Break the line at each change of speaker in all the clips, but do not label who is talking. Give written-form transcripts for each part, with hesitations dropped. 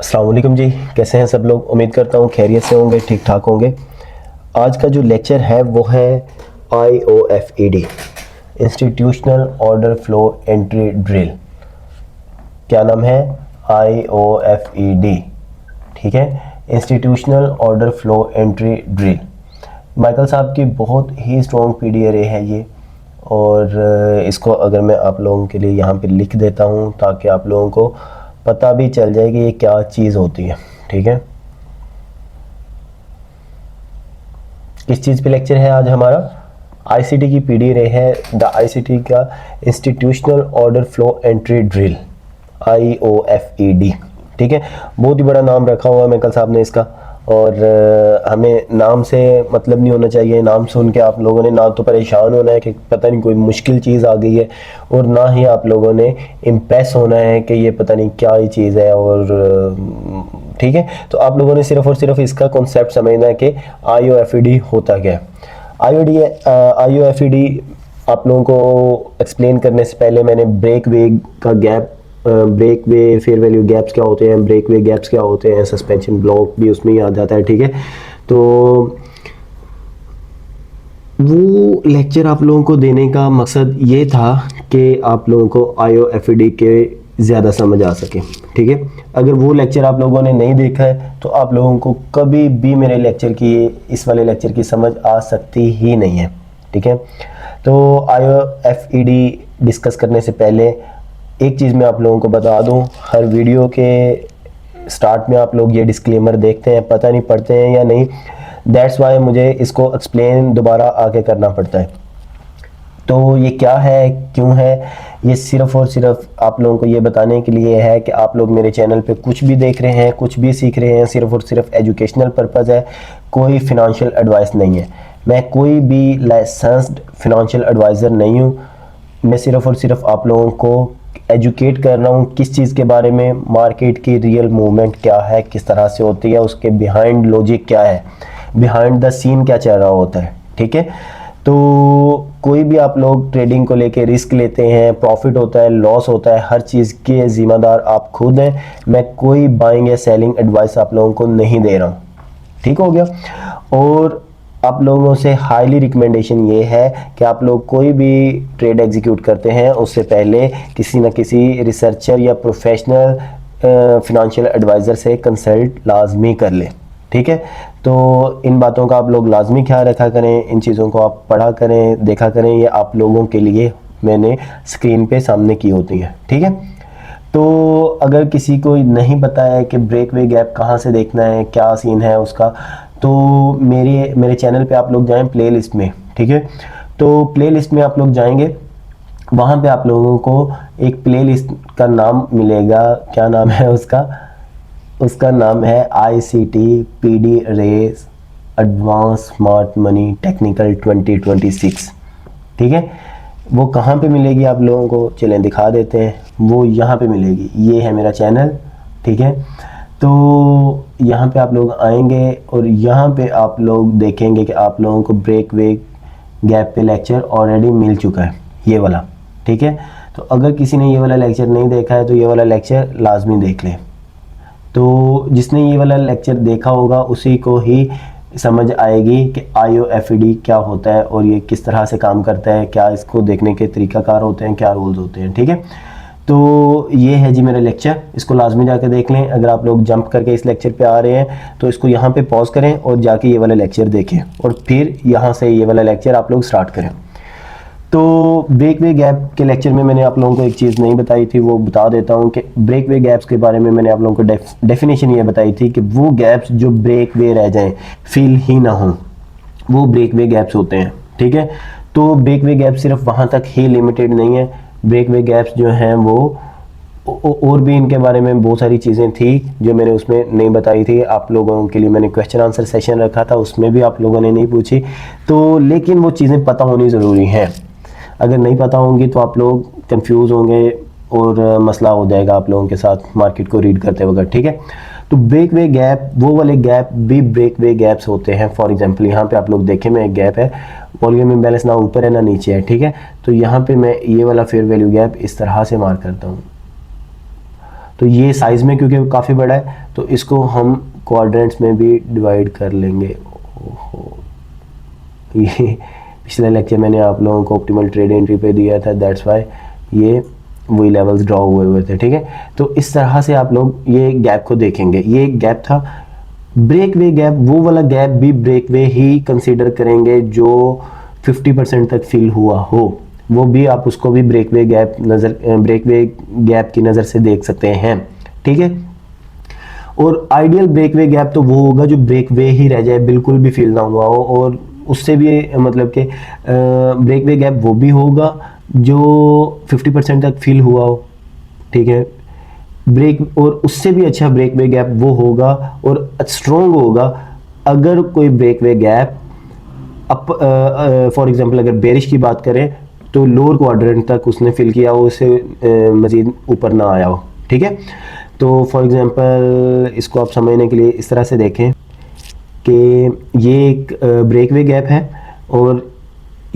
अस्सलाम वालेकुम जी, कैसे हैं सब लोग। उम्मीद करता हूँ खैरियत से होंगे, ठीक ठाक होंगे। आज का जो लेक्चर है वो है IOFED, institutional order flow entry drill. क्या नाम है? IOFED, ठीक है, institutional order flow entry drill. Michael साहब की बहुत ही स्ट्रॉन्ग PDRA है ये, और इसको अगर मैं आप लोगों के लिए यहाँ पे लिख देता हूँ ताकि आप लोगों को पता भी चल जाए कि ये क्या चीज़ होती है। ठीक है, किस चीज़ पे लेक्चर है आज हमारा? ICT की PDRA है, द ICT का institutional order flow entry drill, IOFED। ठीक है, बहुत ही बड़ा नाम रखा हुआ है माइकल साहब ने इसका, और हमें नाम से मतलब नहीं होना चाहिए। नाम सुन के आप लोगों ने ना तो परेशान होना है कि पता नहीं कोई मुश्किल चीज़ आ गई है, और ना ही आप लोगों ने इम्प्रेस होना है कि ये पता नहीं क्या ही चीज़ है। और ठीक है, तो आप लोगों ने सिर्फ और सिर्फ इसका कॉन्सेप्ट समझना है कि IOFED होता क्या है। IOFED आप लोगों को एक्सप्लेन करने से पहले मैंने ब्रेक वे का गैप, ब्रेक वे फेयर वैल्यू गैप्स क्या होते हैं, ब्रेक वे गैप्स क्या होते हैं, सस्पेंशन ब्लॉक भी उसमें ही आ जाता है। ठीक है, तो वो लेक्चर आप लोगों को देने का मकसद ये था कि आप लोगों को IOFED के ज़्यादा समझ आ सके। ठीक है, अगर वो लेक्चर आप लोगों ने नहीं देखा है तो आप लोगों को कभी भी मेरे लेक्चर की, इस वाले लेक्चर की समझ आ सकती ही नहीं है। ठीक है, तो IOFED डिस्कस करने से पहले एक चीज़ मैं आप लोगों को बता दूं, हर वीडियो के स्टार्ट में आप लोग ये डिस्क्लेमर देखते हैं, पता नहीं पढ़ते हैं या नहीं। दैट्स वाई मुझे इसको एक्सप्लेन दोबारा आके करना पड़ता है। तो ये क्या है, क्यों है, ये सिर्फ़ और सिर्फ आप लोगों को ये बताने के लिए है कि आप लोग मेरे चैनल पे कुछ भी देख रहे हैं, कुछ भी सीख रहे हैं, सिर्फ़ और सिर्फ एजुकेशनल पर्पज़ है, कोई फिनंशियल एडवाइस नहीं है। मैं कोई भी लाइसेंस्ड फिनंशियल एडवाइज़र नहीं हूँ। मैं सिर्फ़ और सिर्फ आप लोगों को एजुकेट कर रहा हूँ किस चीज़ के बारे में, मार्केट की रियल मूवमेंट क्या है, किस तरह से होती है, उसके बिहाइंड लॉजिक क्या है, बिहाइंड द सीन क्या चल रहा होता है। ठीक है, तो कोई भी आप लोग ट्रेडिंग को लेके रिस्क लेते हैं, प्रॉफिट होता है, लॉस होता है, हर चीज़ के ज़िम्मेदार आप खुद हैं। मैं कोई बाइंग या सेलिंग एडवाइस आप लोगों को नहीं दे रहा हूँ। ठीक हो गया। और आप लोगों से हाईली रिकमेंडेशन ये है कि आप लोग कोई भी ट्रेड एग्जीक्यूट करते हैं उससे पहले किसी न किसी रिसर्चर या प्रोफेशनल फिनंशियल एडवाइज़र से कंसल्ट लाजमी कर लें। ठीक है, तो इन बातों का आप लोग लाजमी ख्याल रखा करें, इन चीज़ों को आप पढ़ा करें, देखा करें। ये आप लोगों के लिए मैंने स्क्रीन पे सामने की होती है। ठीक है, तो अगर किसी को नहीं पता है कि ब्रेक वे गैप कहाँ से देखना है, क्या सीन है उसका, तो मेरे चैनल पे आप लोग जाएं प्लेलिस्ट में। ठीक है, तो प्लेलिस्ट में आप लोग जाएंगे, वहाँ पे आप लोगों को एक प्लेलिस्ट का नाम मिलेगा। क्या नाम है उसका? उसका नाम है ICT PDRA advance smart money technical 2026। ठीक है, वो कहाँ पे मिलेगी आप लोगों को, चलें दिखा देते हैं। वो यहाँ पे मिलेगी, ये है मेरा चैनल। ठीक है, तो यहाँ पे आप लोग आएंगे और यहाँ पे आप लोग देखेंगे कि आप लोगों को ब्रेक वे गैप पे लेक्चर ऑलरेडी मिल चुका है, ये वाला। ठीक है, तो अगर किसी ने ये वाला लेक्चर नहीं देखा है तो ये वाला लेक्चर लाजमी देख लें। तो जिसने ये वाला लेक्चर देखा होगा उसी को ही समझ आएगी कि IOFED क्या होता है और ये किस तरह से काम करता है, क्या इसको देखने के तरीक़ाकार होते हैं, क्या रूल्स होते हैं। ठीक है, तो ये है जी मेरा लेक्चर, इसको लाजमी जाके देख लें। अगर आप लोग जंप करके इस लेक्चर पे आ रहे हैं तो इसको यहाँ पे पॉज करें और जाके ये वाला लेक्चर देखें, और फिर यहाँ से ये वाला लेक्चर आप लोग स्टार्ट करें। तो ब्रेक वे गैप के लेक्चर में मैंने आप लोगों को एक चीज़ नहीं बताई थी, वो बता देता हूँ कि ब्रेक वे गैप्स के बारे में मैंने आप लोगों को डेफिनेशन ये बताई थी कि वो गैप्स जो ब्रेक वे रह जाएं, फील ही ना हो, वो ब्रेक वे गैप्स होते हैं। ठीक है, तो ब्रेक वे गैप सिर्फ वहाँ तक ही लिमिटेड नहीं है। ब्रेक वे गैप्स जो हैं वो और भी इनके बारे में बहुत सारी चीज़ें थी जो मैंने उसमें नहीं बताई थी। आप लोगों के लिए मैंने क्वेश्चन आंसर सेशन रखा था, उसमें भी आप लोगों ने नहीं पूछी। तो लेकिन वो चीज़ें पता होनी ज़रूरी हैं, अगर नहीं पता होंगी तो आप लोग कंफ्यूज होंगे और मसला हो जाएगा आप लोगों के साथ मार्केट को रीड करते वक्त। ठीक है, तो ब्रेक वे गैप, वो वाले गैप भी ब्रेक वे गैप्स होते हैं। फॉर एग्जांपल यहाँ पे आप लोग देखें, मैं एक गैप है, वॉल्यूम इम्बैलेंस ना ऊपर है ना नीचे है। ठीक है, तो यहाँ पे मैं ये वाला फेयर वैल्यू गैप इस तरह से मार्क करता हूँ। तो ये साइज़ में क्योंकि काफ़ी बड़ा है तो इसको हम क्वाड्रेंट्स में भी डिवाइड कर लेंगे। ओहो, ये पिछले लेक्चर मैंने आप लोगों को ऑप्टिमल ट्रेड एंट्री पे दिया था, दैट्स वाई ये वही लेवल्स ड्रॉ हुए थे, ठीक है। तो इस तरह से आप लोग ये गैप को देखेंगे। ये गैप था ब्रेक वे गैप, वो वाला गैप भी ब्रेक वे ही कंसीडर करेंगे जो 50% तक फिल हुआ हो, वो भी आप उसको भी ब्रेक वे गैप की नज़र से देख सकते हैं, ठीक है। और आइडियल ब्रेक वे गैप तो वो होगा जो ब्रेक वे ही रह जाए, बिल्कुल भी फिल ना हुआ हो, और उससे भी मतलब कि ब्रेक वे गैप वो भी होगा जो 50% तक फिल हुआ हो, ठीक है। ब्रेक और उससे भी अच्छा ब्रेक वे गैप वो होगा और स्ट्रॉन्ग होगा अगर कोई breakaway gap up for example अगर बेरिश की बात करें तो लोअर क्वाड्रेंट तक उसने फिल किया हो, उससे मज़ीद ऊपर ना आया हो, ठीक है। तो फॉर एग्जांपल इसको आप समझने के लिए इस तरह से देखें कि ये एक ब्रेक वे गैप है और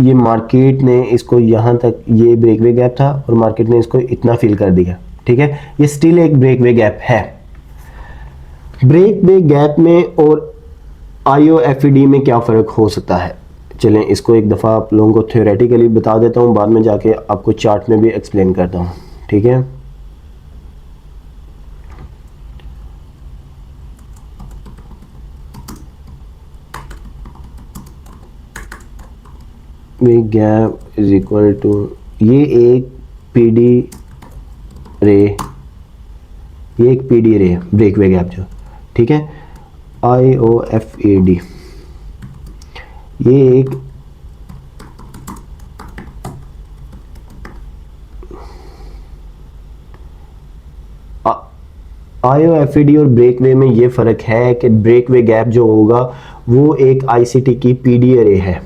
ये मार्केट ने इसको यहाँ तक, ये ब्रेक वे गैप था और मार्केट ने इसको इतना फिल कर दिया, ठीक है। ये स्टिल एक ब्रेक वे गैप है। ब्रेक वे गैप में और IOFED में क्या फ़र्क हो सकता है, चलें इसको एक दफ़ा आप लोगों को थ्योरेटिकली बता देता हूँ, बाद में जाके आपको चार्ट में भी एक्सप्लेन करता हूँ, ठीक है। वे गैप इज इक्वल टू, ये एक PD रे, ये एक PD रे है ब्रेक वे गैप जो, ठीक है। IOFED ये एक IOFED और ब्रेक वे में ये फ़र्क है कि ब्रेक वे गैप जो होगा वो एक ICT की PD रे है।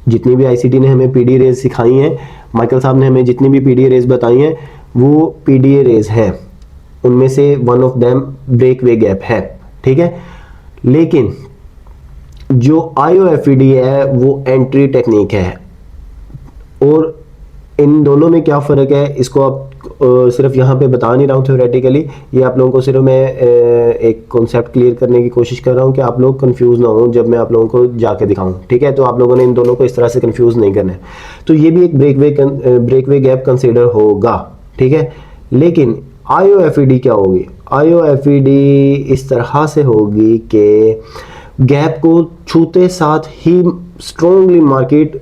जितनी भी ICT ने हमें PD रेज सिखाई हैं, माइकल साहब ने हमें जितनी भी PD रेज बताई हैं वो PDA रेज हैं, उनमें से one of them breakaway gap है, ठीक है। लेकिन जो IOFED है वो एंट्री टेक्निक है और इन दोनों में क्या फ़र्क है इसको आप सिर्फ यहाँ पे बता नहीं रहा हूँ थ्योरेटिकली, ये आप लोगों को सिर्फ मैं एक कॉन्सेप्ट क्लियर करने की कोशिश कर रहा हूँ कि आप लोग कंफ्यूज ना हो जब मैं आप लोगों को जाके दिखाऊं, ठीक है। तो आप लोगों ने इन दोनों को इस तरह से कंफ्यूज नहीं करना है। तो ये भी एक ब्रेक वे गैप कंसिडर होगा, ठीक है। लेकिन IOFED क्या होगी, IOFED इस तरह से होगी कि गैप को छूते साथ ही स्ट्रॉन्गली मार्केट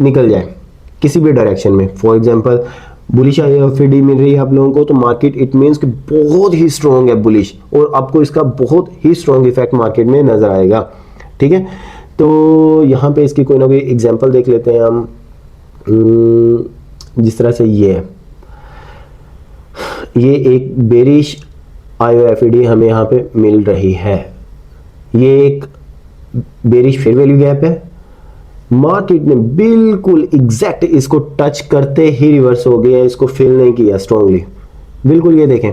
निकल जाए किसी भी डायरेक्शन में। फॉर एग्जांपल बुलिश IOFED मिल रही है आप लोगों को तो मार्केट इट मींस कि बहुत ही स्ट्रॉन्ग है बुलिश, और आपको इसका बहुत ही स्ट्रॉन्ग इफेक्ट मार्केट में नजर आएगा, ठीक है। तो यहाँ पे इसकी कोई ना कोई एग्जांपल देख लेते हैं हम। जिस तरह से ये एक बेरिश IOFED हमें यहाँ पे मिल रही है, ये एक बेरिश फेयर वैल्यू गैप है, मार्केट ने बिल्कुल एग्जैक्ट इसको टच करते ही रिवर्स हो गया, इसको फिल नहीं किया स्ट्रांगली, बिल्कुल ये देखें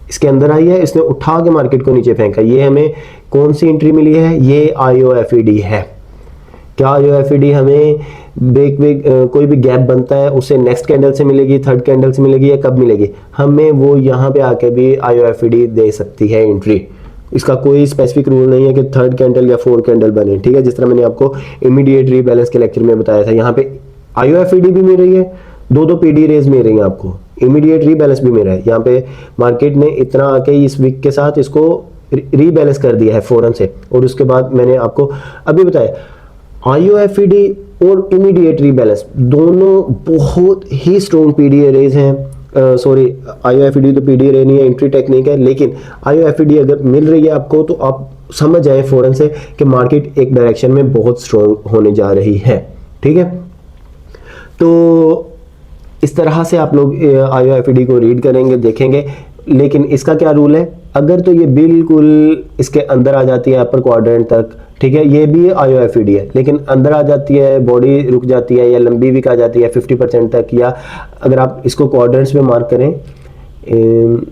इसके अंदर आई है, इसने उठा के मार्केट को नीचे फेंका। ये हमें कौन सी एंट्री मिली है, ये IOFED है। क्या IOFED हमें कोई भी गैप बनता है उससे नेक्स्ट कैंडल से मिलेगी, थर्ड कैंडल से मिलेगी, या कब मिलेगी, हमें वो यहाँ पे आके भी IOFED दे सकती है एंट्री। इसका कोई स्पेसिफिक रूल नहीं है कि थर्ड कैंडल या फोर्थ कैंडल बने, ठीक है। जिस तरह मैंने आपको इमीडिएट रीबैलेंस के लेक्चर में बताया था, यहाँ पे IOFED भी मिल रही है, दो PD रेज मिल रही है आपको, इमीडिएट रीबैलेंस भी मिल रहा है। यहाँ पे मार्केट ने इतना आके इस वीक के साथ इसको रीबैलेंस कर दिया है फौरन से, और उसके बाद मैंने आपको अभी बताया IOFED और इमीडिएट रीबैलेंस दोनों बहुत ही स्ट्रॉन्ग PD रेज हैं। सॉरी IOFED तो PD रे नहीं है, एंट्री टेक्निक है, लेकिन IOFED अगर मिल रही है आपको तो आप समझ जाए फौरन से कि मार्केट एक डायरेक्शन में बहुत स्ट्रॉन्ग होने जा रही है, ठीक है। तो इस तरह से आप लोग IOFED को रीड करेंगे, देखेंगे। लेकिन इसका क्या रूल है, अगर तो ये बिल्कुल इसके अंदर आ जाती है अपर क्वाड्रेंट तक, ठीक है, ये भी IOFED है, लेकिन अंदर आ जाती है, बॉडी रुक जाती है या लंबी विक आ जाती है 50% तक, या अगर आप इसको क्वाड्रेंट्स में मार्क करें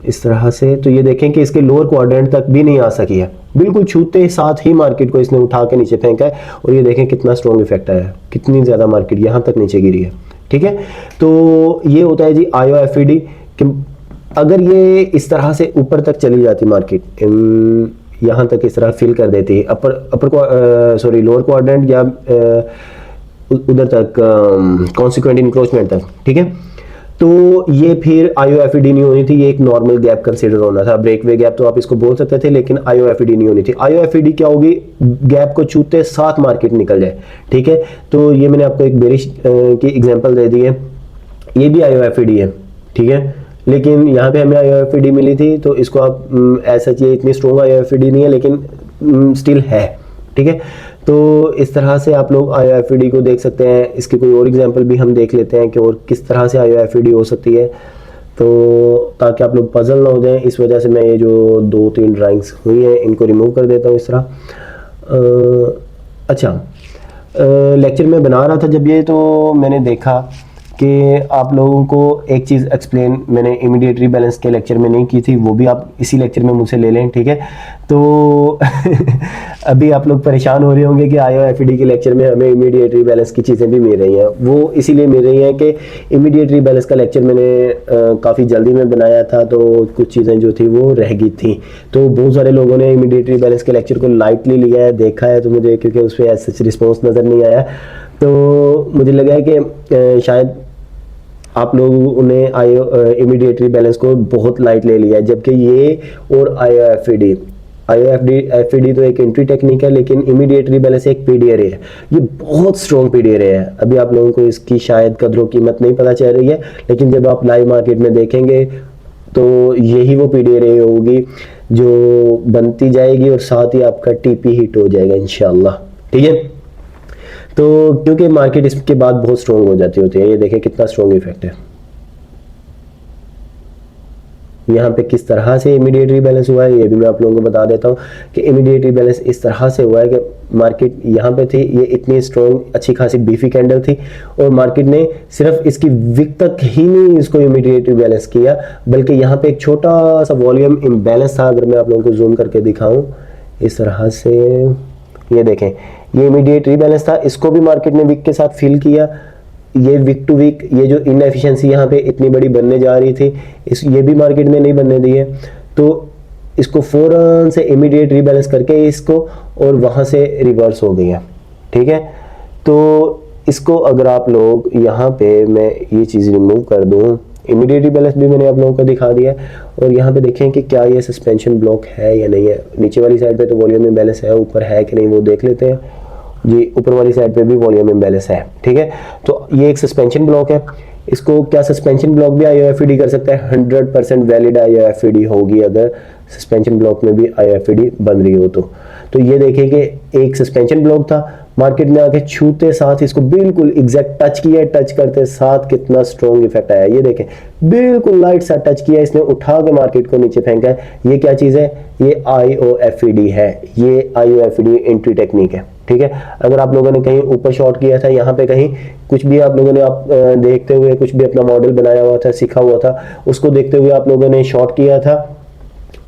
इस तरह से, तो ये देखें कि इसके लोअर क्वाड्रेंट तक भी नहीं आ सकी है, बिल्कुल छूते साथ ही मार्केट को इसने उठा के नीचे फेंका है, और ये देखें कितना स्ट्रॉन्ग इफेक्ट आया है, कितनी ज़्यादा मार्केट यहाँ तक नीचे गिरी है, ठीक है। तो ये होता है जी IOFED कि अगर ये इस तरह से ऊपर तक चली जाती मार्केट, यहाँ तक इस तरह फिल कर देती है अपर लोअर क्वाड्रेंट या उधर तक कॉन्सिक्वेंट इंक्रोचमेंट तक, ठीक है, तो ये फिर IOFED नहीं होनी थी, ये एक नॉर्मल गैप कंसीडर होना था। ब्रेकवे गैप तो आप इसको बोल सकते थे, लेकिन IOFED नहीं होनी थी। IOFED क्या होगी, गैप को छूते साथ मार्केट निकल जाए, ठीक है। तो ये मैंने आपको एक बेरिश की एग्जांपल दे दी है, ये भी IOFED है, ठीक है, लेकिन यहाँ पे हमें IOFED मिली थी, तो इसको आप ऐसा चाहिए, इतनी स्ट्रॉन्ग IOFED नहीं है लेकिन स्टिल है, ठीक है। तो इस तरह से आप लोग IOFED को देख सकते हैं। इसकी कोई और एग्जांपल भी हम देख लेते हैं कि और किस तरह से IOFED हो सकती है, तो ताकि आप लोग पजल ना हो जाएं। इस वजह से मैं ये जो 2-3 ड्राइंग्स हुई हैं इनको रिमूव कर देता हूँ इस तरह। अच्छा, लेक्चर में बना रहा था जब ये, तो मैंने देखा कि आप लोगों को एक चीज़ एक्सप्लेन मैंने इमीडिएट रीबैलेंस के लेक्चर में नहीं की थी, वो भी आप इसी लेक्चर में मुझसे ले लें, ठीक है। तो अभी आप लोग परेशान हो रहे होंगे कि IOFED के लेक्चर में हमें इमीडिएट रीबैलेंस की चीज़ें भी मिल रही हैं। वो इसीलिए मिल रही हैं कि इमीडिएट रीबैलेंस का लेक्चर मैंने काफ़ी जल्दी में बनाया था, तो कुछ चीज़ें जो थी वो रह गई थी। तो बहुत सारे लोगों ने इमीडिएट रीबैलेंस के लेक्चर को लाइटली लिया है, देखा है, तो मुझे क्योंकि उस पर ऐसा रिस्पॉन्स नज़र नहीं आया, तो मुझे लगा है कि शायद आप लोगों ने इमीडिएट रीबैलेंस को बहुत लाइट ले लिया है, जबकि ये और IOFED तो एक एंट्री टेक्निक है, लेकिन इमीडिएट रीबैलेंस एक PDRA है। ये बहुत स्ट्रॉन्ग PDRA है। अभी आप लोगों को इसकी शायद कदरों कीमत नहीं पता चल रही है, लेकिन जब आप लाइव मार्केट में देखेंगे तो यही वो PDRA होगी जो बनती जाएगी और साथ ही आपका TP हिट हो जाएगा इंशाल्लाह, ठीक है। तो क्योंकि मार्केट इसके बाद बहुत स्ट्रॉन्ग हो जाती होती है, ये देखें कितना स्ट्रॉन्ग इफेक्ट है। यहाँ पे किस तरह से इमीडिएट रीबैलेंस हुआ है ये भी मैं आप लोगों को बता देता हूँ कि इमीडिएट रीबैलेंस इस तरह से हुआ है कि मार्केट यहाँ पे थी, ये इतनी स्ट्रॉन्ग अच्छी खासी बीफी कैंडल थी और मार्केट ने सिर्फ इसकी विक तक ही नहीं इसको इमीडिएट रीबैलेंस किया, बल्कि यहाँ पे एक छोटा सा वॉल्यूम इम्बैलेंस था। अगर मैं आप लोगों को जूम करके दिखाऊं इस तरह से, ये देखें, ये इमीडिएट रीबैलेंस था, इसको भी मार्केट ने विक के साथ फिल किया। ये विक टू विक, ये जो इनएफिशिएंसी यहाँ पे इतनी बड़ी बनने जा रही थी, ये भी मार्केट ने नहीं बनने दी है, तो इसको फौरन से इमीडिएट रीबैलेंस करके इसको और वहाँ से रिवर्स हो गई है, ठीक है। तो इसको अगर आप लोग यहाँ पे मैं ये चीज़ रिमूव कर दूँ, इमीडिएट रीबैलेंस भी मैंने आप लोगों को दिखा दिया है, और यहाँ पे देखें कि क्या ये सस्पेंशन ब्लॉक है या नहीं है। नीचे वाली साइड पे तो वॉल्यूम इम्बैलेंस है, ऊपर है कि नहीं वो देख लेते हैं जी। ऊपर वाली साइड पे भी वॉल्यूम इम्बैलेंस है, ठीक है। तो ये एक सस्पेंशन ब्लॉक है। इसको क्या सस्पेंशन ब्लॉक भी IOFED कर सकता है? 100% वैलिड IOFED होगी अगर सस्पेंशन ब्लॉक में भी IOFED बन रही हो तो ये देखिए कि एक सस्पेंशन ब्लॉक था, मार्केट में आके छूते साथ इसको बिल्कुल एग्जैक्ट टच किया, टच करते साथ कितना स्ट्रॉन्ग इफेक्ट आया। ये देखें, बिल्कुल लाइट सा टच किया, इसने उठा के मार्केट को नीचे फेंका है। ये क्या चीज़ है? ये IOFED है, ये IOFED एंट्री टेक्निक है, ठीक है। अगर आप लोगों ने कहीं ऊपर शॉर्ट किया था, यहाँ पे कहीं कुछ भी आप लोगों ने देखते हुए कुछ भी अपना मॉडल बनाया हुआ था, सीखा हुआ था, उसको देखते हुए आप लोगों ने शॉर्ट किया था,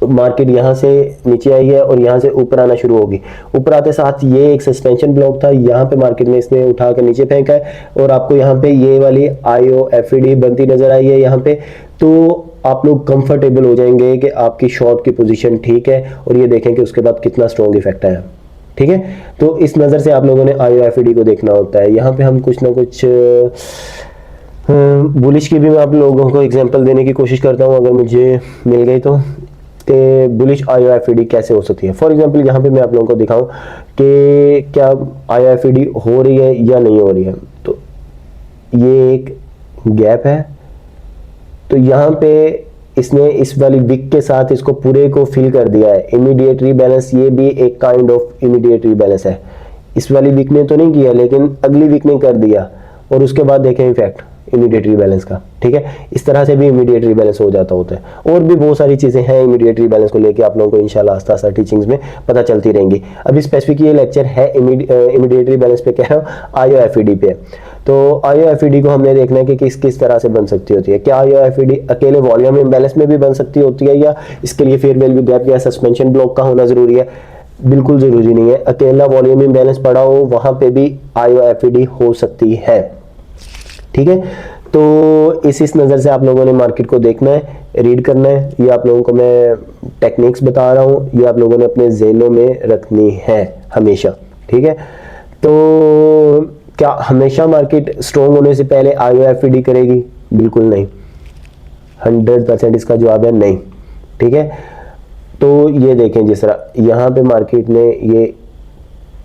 मार्केट यहाँ से नीचे आई है और यहाँ से ऊपर आना शुरू होगी। ऊपर आते साथ ये एक सस्पेंशन ब्लॉक था, यहाँ पे मार्केट ने इसने उठा कर नीचे फेंका है और आपको यहाँ पे ये वाली IOFED बनती नजर आई है यहाँ पे, तो आप लोग कंफर्टेबल हो जाएंगे कि आपकी शॉर्ट की पोजीशन ठीक है। और ये देखें कि उसके बाद कितना स्ट्रॉन्ग इफेक्ट आया, ठीक है। तो इस नज़र से आप लोगों ने IOFED को देखना होता है। यहाँ पे हम कुछ ना कुछ बुलिश की भी मैं आप लोगों को एग्जांपल देने की कोशिश करता हूँ अगर मुझे मिल गई तो, कि बुलिश IOFED कैसे हो सकती है। फॉर एग्जांपल यहाँ पे मैं आप लोगों को दिखाऊं कि क्या IOFED हो रही है या नहीं हो रही है। तो ये एक गैप है, तो यहाँ पे इसने इस वाली विक के साथ इसको पूरे को फिल कर दिया है। इमीडिएट रीबैलेंस, ये भी एक काइंड ऑफ इमीडिएट रीबैलेंस है। इस वाली विक ने तो नहीं किया, लेकिन अगली विक ने कर दिया और उसके बाद देखें इफेक्ट इमीडिएट रीबैलेंस का, ठीक है। इस तरह से भी इमीडिएट रीबैलेंस हो जाता होता है। और भी बहुत सारी चीज़ें हैं इमीडिएट रीबैलेंस को लेके, आप लोगों को इंशाल्लाह आस्ता आस्ता टीचिंग्स में पता चलती रहेंगी। अभी स्पेसिफिक ये लेक्चर है इमीडिएट रीबैलेंस पे, कह रहा हूँ IOFED पे। तो IOFED को हमने देखना है कि किस किस तरह से बन सकती होती है। क्या IOFED अकेले वॉल्यूम इम्बैलेंस में भी बन सकती होती है, या इसके लिए फेयर वैल्यू गैप या सस्पेंशन ब्लॉक का होना जरूरी है? बिल्कुल जरूरी नहीं है। अकेला वॉल्यूम इम्बैलेंस पड़ा हो वहां पे भी IOFED हो सकती है, ठीक है। तो इस नज़र से आप लोगों ने मार्केट को देखना है, रीड करना है। ये आप लोगों को मैं टेक्निक्स बता रहा हूँ, ये आप लोगों ने अपने ज़हनों में रखनी है हमेशा, ठीक है। तो क्या हमेशा मार्केट स्ट्रॉन्ग होने से पहले IOFD करेगी? बिल्कुल नहीं, 100% इसका जवाब है नहीं, ठीक है। तो ये देखें, जिस तरह यहाँ पे मार्केट ने ये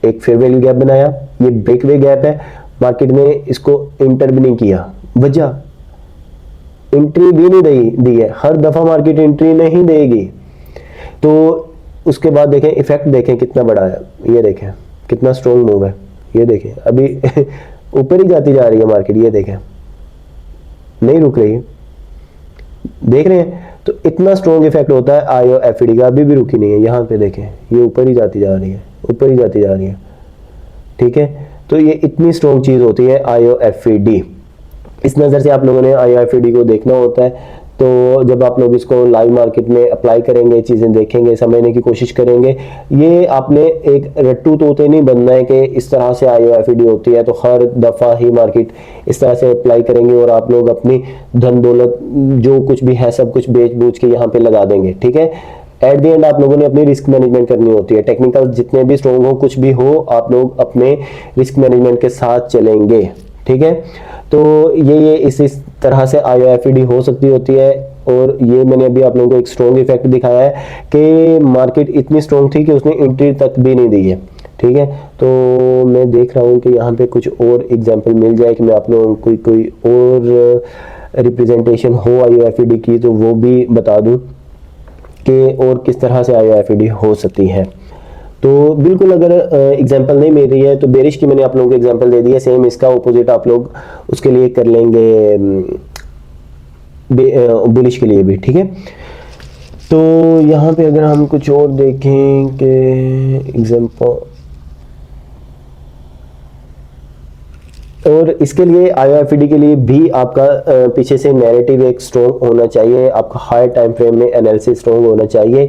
एक फेयर वैल्यू गैप बनाया, ये ब्रेकवे गैप है, मार्केट ने इसको इंटर भी नहीं किया, वजह एंट्री भी नहीं दी है। हर दफा मार्केट एंट्री नहीं देगी। तो उसके बाद देखें इफेक्ट, देखें कितना बड़ा है, ये देखें कितना स्ट्रॉन्ग मूव है, ये देखें अभी ऊपर ही जाती जा रही है मार्केट, ये देखें नहीं रुक रही है, देख रहे हैं। तो इतना स्ट्रॉन्ग इफेक्ट होता है IOFD का, अभी भी रुकी नहीं है। यहाँ पे देखें ये ऊपर ही जाती जा रही है, ऊपर ही जाती जा रही है, ठीक है। तो ये इतनी स्ट्रॉन्ग चीज होती है IOFD। इस नज़र से आप लोगों ने IOFD को देखना होता है। तो जब आप लोग इसको लाइव मार्केट में अप्लाई करेंगे, चीज़ें देखेंगे, समझने की कोशिश करेंगे, ये आपने एक रट्टू तोते नहीं बनना है कि इस तरह से IOFD होती है तो हर दफ़ा ही मार्केट इस तरह से अप्लाई करेंगे और आप लोग अपनी धन दौलत जो कुछ भी है सब कुछ बेच बूझ के यहाँ पे लगा देंगे, ठीक है। एट द एंड आप लोगों ने अपनी रिस्क मैनेजमेंट करनी होती है। टेक्निकल जितने भी स्ट्रॉन्ग हो, कुछ भी हो, आप लोग अपने रिस्क मैनेजमेंट के साथ चलेंगे, ठीक है। तो ये इस तरह से IOFD हो सकती होती है। और ये मैंने अभी आप लोगों को एक स्ट्रॉन्ग इफेक्ट दिखाया है कि मार्केट इतनी स्ट्रॉन्ग थी कि उसने एंट्री तक भी नहीं दी है, ठीक है। तो मैं देख रहा हूँ कि यहाँ पे कुछ और एग्जांपल मिल जाए कि मैं आप लोगों को कोई और रिप्रेजेंटेशन हो IOFD की तो वो भी बता दूँ कि और किस तरह से IOFD हो सकती है। तो बिल्कुल अगर एग्जांपल नहीं मिल रही है तो बेरिश की मैंने आप लोगों को एग्जांपल दे दिया, सेम इसका ऑपोजिट आप लोग उसके लिए कर लेंगे बुलिश के लिए भी, ठीक है। तो यहाँ पे अगर हम कुछ और देखें कि एग्जांपल, और इसके लिए IOFD के लिए भी आपका पीछे से नैरेटिव एक स्ट्रॉन्ग होना चाहिए, आपका हाई टाइम फ्रेम में एनालिसिस स्ट्रॉन्ग होना चाहिए,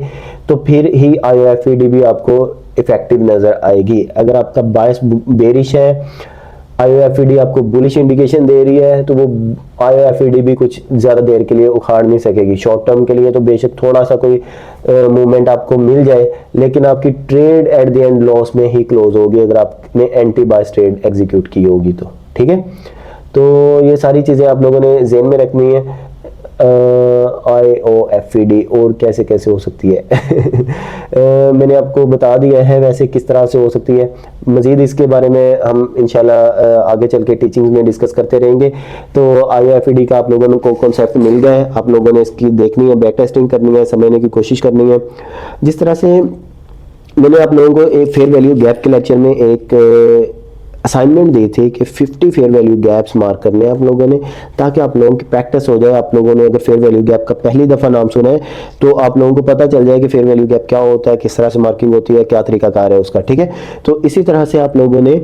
तो फिर ही IOFD भी आपको इफेक्टिव नजर आएगी। अगर आपका बायस बेरिश है, IOFD आपको बुलिश इंडिकेशन दे रही है, तो वो IOFD भी कुछ ज़्यादा देर के लिए उखाड़ नहीं सकेगी। शॉर्ट टर्म के लिए तो बेशक थोड़ा सा कोई मूवमेंट आपको मिल जाए, लेकिन आपकी trade at the end loss में ही क्लोज होगी अगर आपने एंटी बायस ट्रेड एग्जीक्यूट की होगी तो, ठीक है। तो ये सारी चीज़ें आप लोगों ने ज़हन में रखनी है। IOFD और कैसे कैसे हो सकती है मैंने आपको बता दिया है वैसे किस तरह से हो सकती है। मज़ीद इसके बारे में हम इंशाल्लाह आगे चल के टीचिंग्स में डिस्कस करते रहेंगे। तो IOFD का आप लोगों को कॉन्सेप्ट मिल गया है, आप लोगों ने इसकी देखनी है, बैक टेस्टिंग करनी है, समझने की कोशिश करनी है। जिस तरह से मैंने आप लोगों को एक फेयर वैल्यू गैप के लेक्चर में एक असाइनमेंट दी थी कि 50 फेयर वैल्यू गैप्स मार्क करने हैं आप लोगों ने, ताकि आप लोगों की प्रैक्टिस हो जाए। आप लोगों ने अगर फेयर वैल्यू गैप का पहली दफ़ा नाम सुना है तो आप लोगों को पता चल जाए कि फेयर वैल्यू गैप क्या होता है, किस तरह से मार्किंग होती है, क्या तरीकाकार है उसका, ठीक है। तो इसी तरह से आप लोगों ने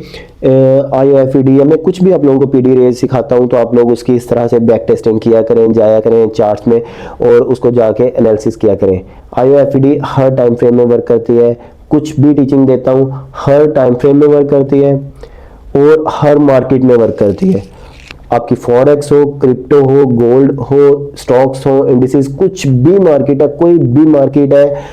IOFD या मैं कुछ भी आप लोगों को PD रेज सिखाता हूँ तो आप लोग उसकी इस तरह से बैक टेस्टिंग किया करें, जाया करें चार्ट्स में और उसको जाके एनालिसिस किया करें। IOFD हर टाइम फ्रेम में वर्क करती है, कुछ भी टीचिंग देता हूँ हर टाइम फ्रेम में वर्क करती है और हर मार्केट में वर्क करती है। आपकी फॉरेक्स हो, क्रिप्टो हो, गोल्ड हो, स्टॉक्स हो, इंडिसेस, कुछ भी मार्केट है, कोई भी मार्केट है,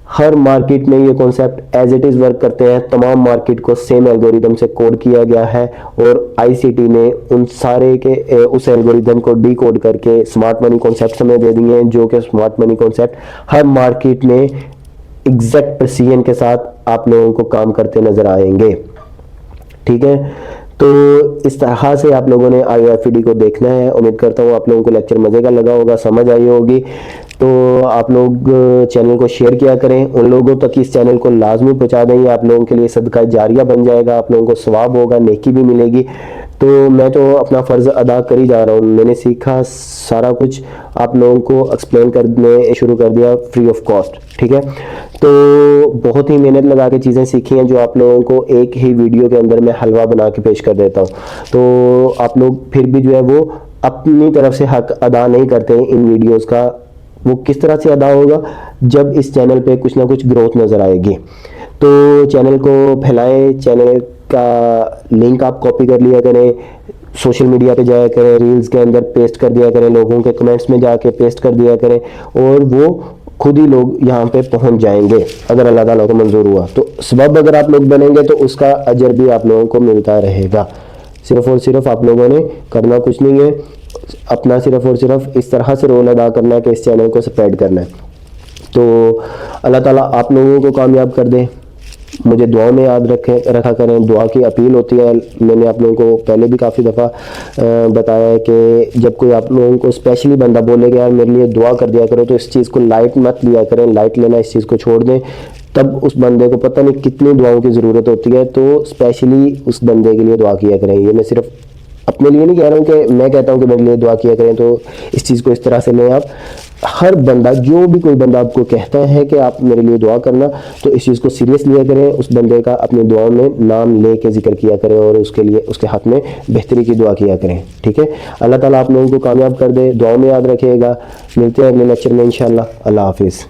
हर मार्केट में ये concept as it is work करते हैं। तमाम मार्केट को सेम एल्गोरिदम से कोड किया गया है और ICT ने उन सारे के उस एल्गोरिदम को डीकोड करके स्मार्ट मनी कॉन्सेप्ट हमें दे दिए हैं, जो कि स्मार्ट मनी कॉन्सेप्ट हर मार्केट में एग्जैक्ट प्रिसीजन के साथ आप लोगों को काम करते नजर आएंगे, ठीक है। तो इस तरह से आप लोगों ने IOFD को देखना है। उम्मीद करता हूँ आप लोगों को लेक्चर मजे का लगा होगा, समझ आई होगी। तो आप लोग चैनल को शेयर किया करें, उन लोगों तक इस चैनल को लाजमी पहुंचा दें, आप लोगों के लिए सदका जारिया बन जाएगा, आप लोगों को सवाब होगा, नेकी भी मिलेगी। तो मैं तो अपना फ़र्ज़ अदा कर ही जा रहा हूँ, मैंने सीखा सारा कुछ आप लोगों को एक्सप्लेन करने शुरू कर दिया फ्री ऑफ कॉस्ट, ठीक है। तो बहुत ही मेहनत लगा के चीज़ें सीखी हैं जो आप लोगों को एक ही वीडियो के अंदर मैं हलवा बना के पेश कर देता हूँ। तो आप लोग फिर भी जो है वो अपनी तरफ से हक अदा नहीं करते इन वीडियोज़ का। वो किस तरह से अदा होगा, जब इस चैनल पे कुछ ना कुछ ग्रोथ नज़र आएगी। तो चैनल को फैलाएं, चैनल का लिंक आप कॉपी कर लिया करें, सोशल मीडिया पे जाया करें, रील्स के अंदर पेस्ट कर दिया करें, लोगों के कमेंट्स में जाके पेस्ट कर दिया करें, और वो खुद ही लोग यहाँ पे पहुंच जाएंगे अगर अल्लाह ताला को मंजूर हुआ तो। सबब अगर आप लोग बनेंगे तो उसका अजर भी आप लोगों को मिलता रहेगा। सिर्फ और सिर्फ आप लोगों ने करना कुछ नहीं है, अपना सिर्फ और सिर्फ इस तरह से रोल अदा करना है कि इस चैनल को स्प्रेड करना है। तो अल्लाह ताला आप लोगों को कामयाब कर दे। मुझे दुआ में याद रखा करें, दुआ की अपील होती है। मैंने आप लोगों को पहले भी काफ़ी दफ़ा बताया है कि जब कोई आप लोगों को स्पेशली बंदा बोले कि यार मेरे लिए दुआ कर दिया करो, तो इस चीज़ को लाइट मत लिया करें। लाइट लेना इस चीज़ को छोड़ दें, तब उस बंदे को पता नहीं कितनी दुआओं की ज़रूरत होती है। तो स्पेशली उस बंदे के लिए दुआ किया करें। ये मैं सिर्फ अपने लिए नहीं कह रहा हूँ कि मैं कहता हूँ कि मेरे लिए दुआ किया करें, तो इस चीज़ को इस तरह से लें आप। हर बंदा, जो भी कोई बंदा आपको कहता है कि आप मेरे लिए दुआ करना, तो इस चीज़ को सीरियस लिया करें। उस बंदे का अपनी दुआ में नाम ले के जिक्र किया करें और उसके लिए उसके हाथ में बेहतरी की दुआ किया करें। ठीक है, अल्लाह ताला आप लोगों को कामयाब कर दे। दुआ में याद रखिएगा। मिलते हैं अगले लेक्चर में इंशाल्लाह। अल्लाह हाफिज़।